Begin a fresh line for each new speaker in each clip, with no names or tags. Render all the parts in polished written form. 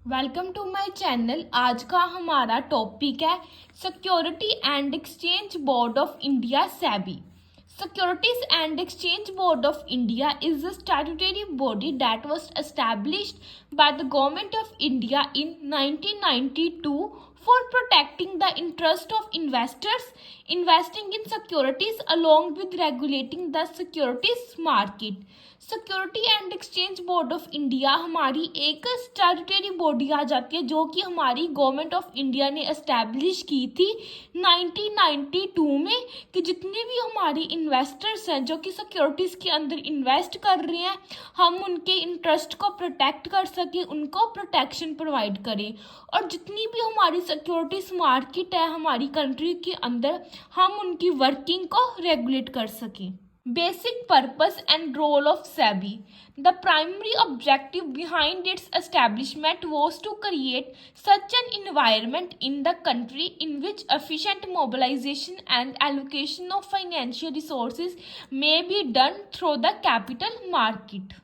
Welcome to my channel. आज का हमारा टॉपिक है security and exchange board of India SEBI. Securities and Exchange Board of India is a statutory body that was established by the Government of India in 1992 for protecting the interest of investors investing in securities along with regulating the securities market. Security and exchange board of India हमारी एक statutory body आ जाती है जो कि हमारी government of India ने establish की थी 1992 में, कि जितने भी हमारी इन्वेस्टर्स हैं जो कि सिक्योरिटीज़ के अंदर इन्वेस्ट कर रहे हैं, हम उनके इंटरेस्ट को प्रोटेक्ट कर सकें, उनको प्रोटेक्शन प्रोवाइड करें। और जितनी भी हमारी सिक्योरिटीज़ मार्केट है हमारी कंट्री के अंदर, हम उनकी वर्किंग को रेगुलेट कर सकें। Basic purpose and role of SEBI. The primary objective behind its establishment was to create such an environment in the country in which efficient mobilization and allocation of financial resources may be done through the capital market.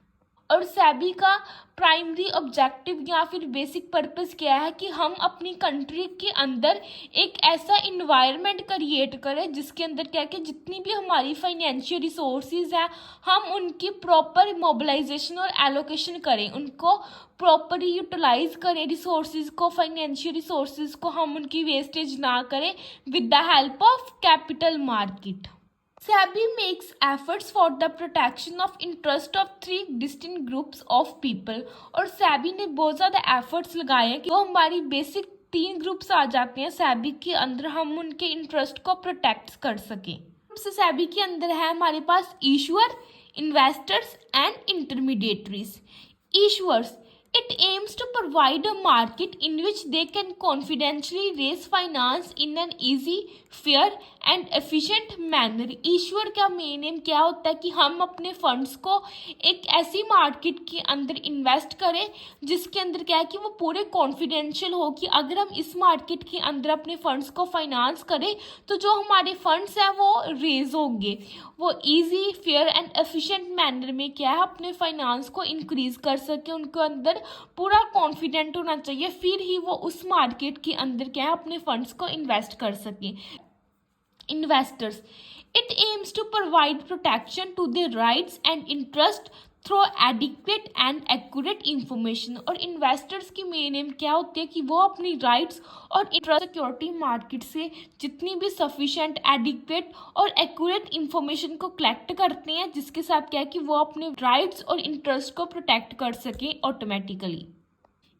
और सेबी का primary objective या फिर basic purpose क्या है कि हम अपनी country के अंदर एक ऐसा इन्वायरमेंट क्रिएट करें जिसके अंदर क्या कि जितनी भी हमारी फाइनेंशियल रिसोर्सेज हैं हम उनकी प्रॉपर मोबिलाइजेशन और एलोकेशन करें, उनको प्रॉपरली यूटिलाइज करें रिसोर्सेज को, फाइनेंशियल रिसोर्सेज को हम उनकी वेस्टेज ना करें with the help of capital market. SEBI makes efforts for the protection of interest of three distinct groups of people। और SEBI ने बहुत ज़्यादा एफर्ट्स लगाए हैं कि वो हमारी बेसिक तीन ग्रुप्स आ जाते हैं SEBI के अंदर, हम उनके इंटरेस्ट को प्रोटेक्ट कर सकें। SEBI के अंदर है हमारे पास issuer, investors and intermediaries. Issuers, it aims to provide a market in which they can confidentially raise finance in an easy, fair and efficient manner। ईश्वर का मेन एम क्या होता है कि हम अपने फंड्स को एक ऐसी मार्केट के अंदर इन्वेस्ट करें जिसके अंदर क्या है कि वो पूरे कॉन्फिडेंशियल हो, कि अगर हम इस मार्केट के अंदर अपने फंड्स को फाइनेंस करें तो जो हमारे फंड्स हैं वो रेज होंगे, वो easy, fair and efficient manner में क्या है अपने फाइनेंस को इंक्रीज कर सके, उनके अंदर पूरा कॉन्फिडेंट होना चाहिए, फिर ही वो उस मार्केट के अंदर क्या है अपने फंड्स को इन्वेस्ट कर सकें। Investors, it aims to provide protection to their rights and interest through adequate and accurate information. और इन्वेस्टर्स की मेन एम क्या होती है कि वो अपनी राइट्स और इंटरेस्ट सिक्योरिटी मार्केट से जितनी भी सफिशेंट, एडिक्वेट और एक्यूरेट इंफॉर्मेशन को कलेक्ट करते हैं, जिसके साथ क्या है कि वो अपने राइट्स और इंटरेस्ट को प्रोटेक्ट कर सकें automatically.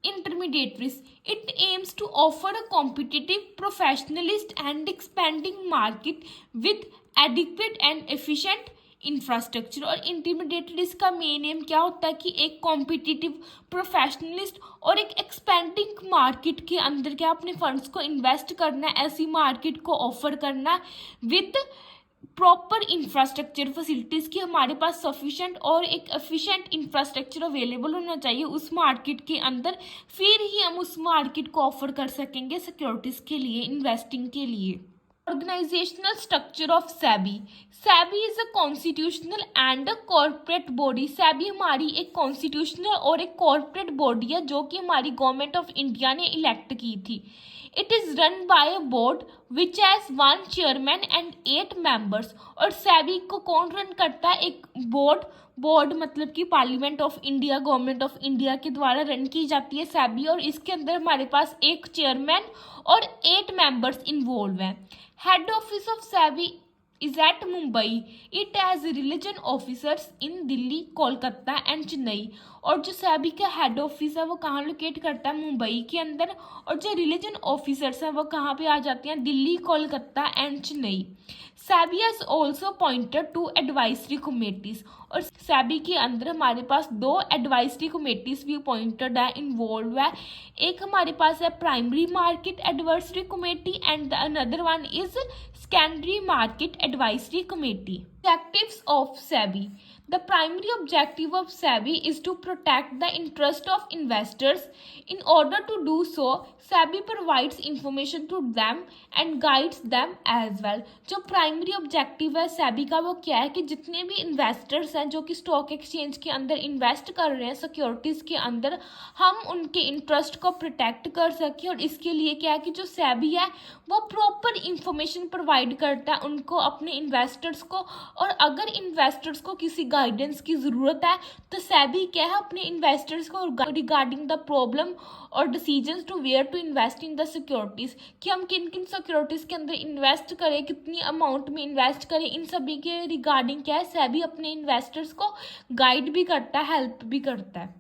Intermediaries, it aims to offer a competitive, professionalist and expanding market with adequate and efficient infrastructure. और इंटरमीडिएटरीज का मेन एम क्या होता है कि एक कॉम्पिटिटिव, प्रोफेशनलिस्ट और एक एक्सपेंडिंग मार्केट के अंदर क्या अपने फंड्स को इन्वेस्ट करना है, ऐसी मार्केट को ऑफर करना विद प्रॉपर इंफ्रास्ट्रक्चर फैसिलिटीज़ की हमारे पास सफिशेंट और एक एफिशिएंट इंफ्रास्ट्रक्चर अवेलेबल होना चाहिए उस मार्केट के अंदर, फिर ही हम उस मार्केट को ऑफर कर सकेंगे सिक्योरिटीज़ के लिए, इन्वेस्टिंग के लिए। Organizational structure of SEBI. SEBI is a constitutional and a corporate body। SEBI हमारी एक कॉन्स्टिट्यूशनल और एक कॉर्पोरेट बॉडी है जो कि हमारी गवर्नमेंट ऑफ इंडिया ने इलेक्ट की थी। It is run by a board which has one chairman and 8 members। और SEBI को कौन रन करता है? एक बोर्ड मतलब कि parliament of India, government of India के द्वारा रन की जाती है SEBI। और इसके अंदर हमारे पास एक चेयरमैन और 8 मेंबर्स इन्वॉल्व हैं। Head office of SEBI is at Mumbai। It has religion officers in Delhi, Kolkata and Chennai. और जो SEBI का हेड ऑफिस है वो कहाँ लोकेट करता है? मुंबई के अंदर। और जो रिलीजन ऑफिसर्स हैं वो कहाँ पे आ जाते हैं? Delhi, Kolkata and Chennai. SEBI has also appointed 2 advisory committees। और SEBI के अंदर हमारे पास 2 एडवाइजरी कमेटीज भी अपॉइंटेड है, इन्वॉल्व है। एक हमारे पास है primary market advisory committee and the another one is secondary market advisory committee. Objectives of SEBI. The primary objective of SEBI is to protect the interest of investors. In order to do so, SEBI provides information to them and guides them as well. जो primary objective है SEBI का वो क्या है कि जितने भी investors हैं जो कि स्टॉक एक्सचेंज के अंदर इन्वेस्ट कर रहे हैं सिक्योरिटीज़ के अंदर, हम उनके इंटरेस्ट को प्रोटेक्ट कर सकें। और इसके लिए क्या है कि जो SEBI है वो प्रॉपर इंफॉर्मेशन प्रोवाइड करता है उनको, अपने इन्वेस्टर्स को। और अगर इन्वेस्टर्स को किसी गाइडेंस की ज़रूरत है तो SEBI क्या है अपने इन्वेस्टर्स को रिगार्डिंग द प्रॉब्लम और decisions to where to invest in the securities, कि हम किन किन सिक्योरिटीज़ के अंदर इन्वेस्ट करें, कितनी अमाउंट में इन्वेस्ट करें, इन सभी के रिगार्डिंग क्या है SEBI अपने इन्वेस्टर्स को गाइड भी करता है, हेल्प भी करता है।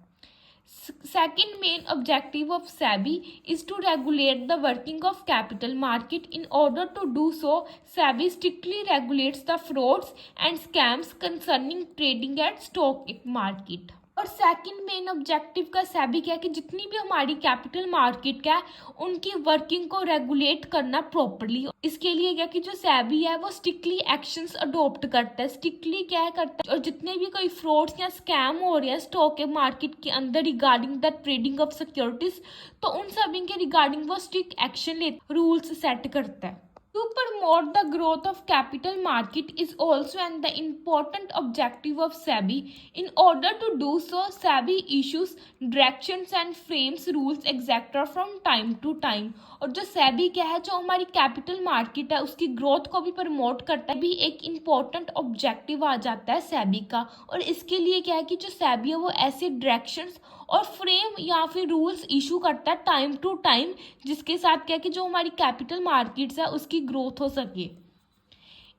Second main objective of SEBI is to regulate the working of capital market. In order to do so, SEBI strictly regulates the frauds and scams concerning trading at stock market. और second main objective का SEBI क्या है कि जितनी भी हमारी capital market का है उनकी वर्किंग को रेगुलेट करना प्रॉपरली। इसके लिए क्या कि जो SEBI है वो स्ट्रिक्टली एक्शंस अडॉप्ट करता है, स्ट्रिक्टली क्या करता है, और जितने भी कोई फ्रॉड्स या स्कैम हो रहे हैं स्टॉक मार्केट के अंदर regarding the trading of securities, तो उन सभी के रिगार्डिंग वो स्ट्रिक्ट एक्शन लेता, रूल्स सेट करता है। To promote the growth of capital market is also an the important objective of SEBI. In order to do so, SEBI issues directions and frames rules etc. from time to time. और जो SEBI क्या है जो हमारी capital market है उसकी growth को भी प्रमोट करता है, भी एक इम्पॉर्टेंट ऑब्जेक्टिव आ जाता है SEBI का। और इसके लिए क्या है कि जो SEBI है वो ऐसे डायरेक्शंस और फ्रेम या फिर रूल्स इशू करता है टाइम टू टाइम, जिसके साथ क्या है कि जो हमारी कैपिटल मार्केट्स है उसकी ग्रोथ हो सके।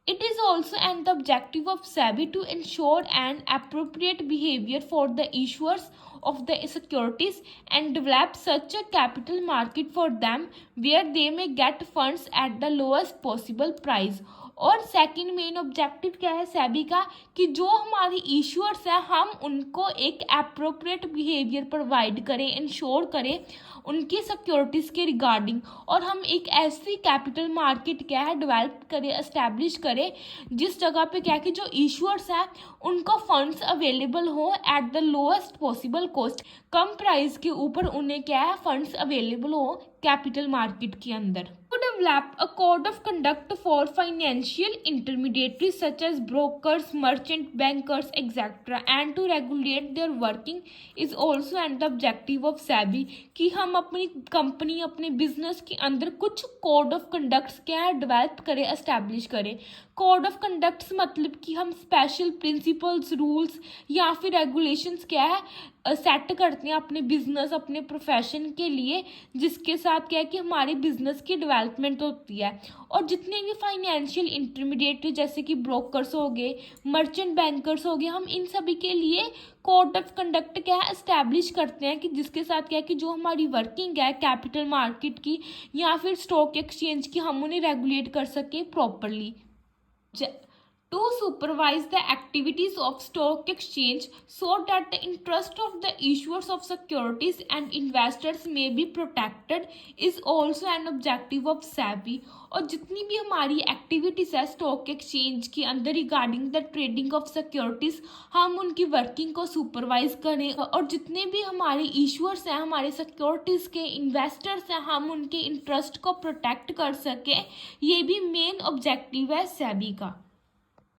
It is also an objective of SEBI to ensure an appropriate behavior for the issuers of the securities and develop such a capital market for them where they may get funds at the lowest possible price. और second main objective क्या है SEBI का कि जो हमारी issuers हैं हम उनको एक एप्रोप्रिएट बिहेवियर प्रोवाइड करें, इंश्योर करें उनकी सिक्योरिटीज़ के रिगार्डिंग, और हम एक ऐसी कैपिटल मार्केट क्या है डेवलप करें, एस्टेब्लिश करें जिस जगह पे क्या है कि जो इशूअर्स हैं उनको फंड्स अवेलेबल हो at the lowest possible cost, come price के ऊपर उन्हें क्या है फंड्स अवेलेबल हो कैपिटल मार्केट के अंदर। To develop a code of conduct for financial intermediaries such as brokers, merchant bankers, etc. and to regulate their working is also an objective of SEBI कि हम अपनी कंपनी अपने business के अंदर कुछ कोड ऑफ कंडक्ट्स क्या है develop करें, एस्टैब्लिश करें। कोड ऑफ कंडक्ट्स मतलब कि हम स्पेशल प्रिंसिपल्स, रूल्स या फिर रेगुलेशंस क्या है सेट करते हैं अपने बिजनेस, अपने प्रोफेशन के लिए, जिसके साथ क्या है कि हमारे बिजनेस की डेवलपमेंट होती है। और जितने भी फाइनेंशियल इंटरमीडिएट जैसे कि ब्रोकर्स हो गए, मर्चेंट बैंकर्स हो गए, हम इन सभी के लिए कोड ऑफ कंडक्ट क्या है एस्टैब्लिश करते हैं कि जिसके साथ क्या है कि जो हमारी वर्किंग है कैपिटल मार्केट की या फिर स्टॉक एक्सचेंज की हम उन्हें रेगुलेट कर सके properly. To supervise the activities of stock exchange so that the interest of the issuers of securities and investors may be protected is also an objective of SEBI. और जितनी भी हमारी activities है स्टॉक एक्सचेंज के अंदर regarding the trading of securities, हम उनकी working को सुपरवाइज करें, और जितने भी हमारे इशूअर्स हैं, हमारे सिक्योरिटीज़ के इन्वेस्टर्स हैं, हम उनके इंटरेस्ट को प्रोटेक्ट कर सकें। ये भी मेन ऑब्जेक्टिव है SEBI का।